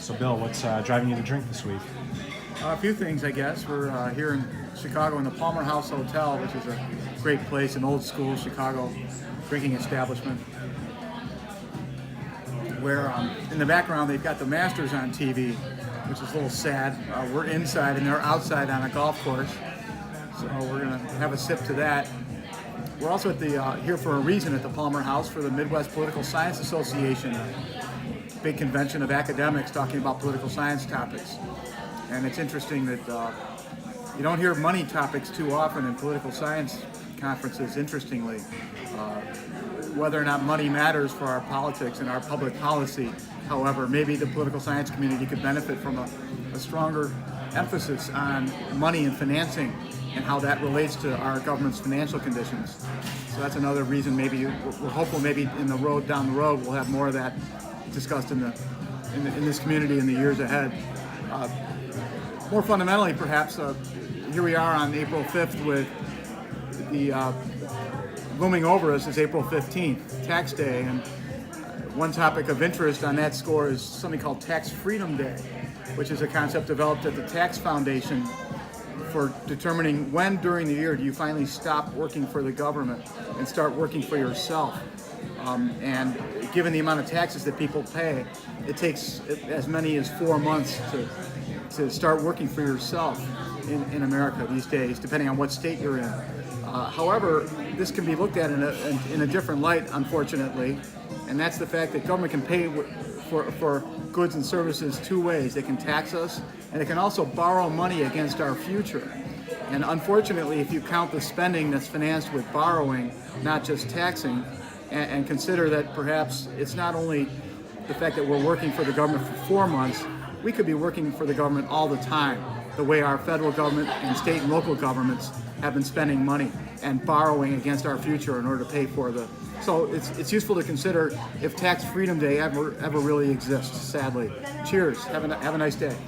So, Bill, what's driving you to drink this week? A few things, I guess. We're here in Chicago in the Palmer House Hotel, which is a great place, an old school Chicago drinking establishment. Where in the background they've got the Masters on TV, which is a little sad. We're inside and they're outside on a golf course, so we're gonna have a sip to that. We're also at the here for a reason at the Palmer House for the Midwest Political Science Association, a big convention of academics talking about political science topics. And it's interesting that you don't hear money topics too often in political science conferences, interestingly. Whether or not money matters for our politics and our public policy. However, maybe the political science community could benefit from a stronger emphasis on money and financing and how that relates to our government's financial conditions. So that's another reason maybe we're hopeful maybe down the road we'll have more of that discussed in this community in the years ahead. More fundamentally, perhaps, here we are on April 5th with the looming over us is April 15th, Tax Day, and one topic of interest on that score is something called Tax Freedom Day, which is a concept developed at the Tax Foundation for determining when during the year do you finally stop working for the government and start working for yourself. And given the amount of taxes that people pay, it takes as many as 4 months to start working for yourself in America these days, depending on what state you're in. However, this can be looked at in a different light, unfortunately, and that's the fact that government can pay for goods and services two ways. They can tax us, and it can also borrow money against our future. And unfortunately, if you count the spending that's financed with borrowing, not just taxing, and consider that perhaps it's not only the fact that we're working for the government for 4 months, we could be working for the government all the time, the way our federal government and state and local governments have been spending money and borrowing against our future in order to pay for the. So it's useful to consider if Tax Freedom Day ever really exists, sadly. Cheers. Have a nice day.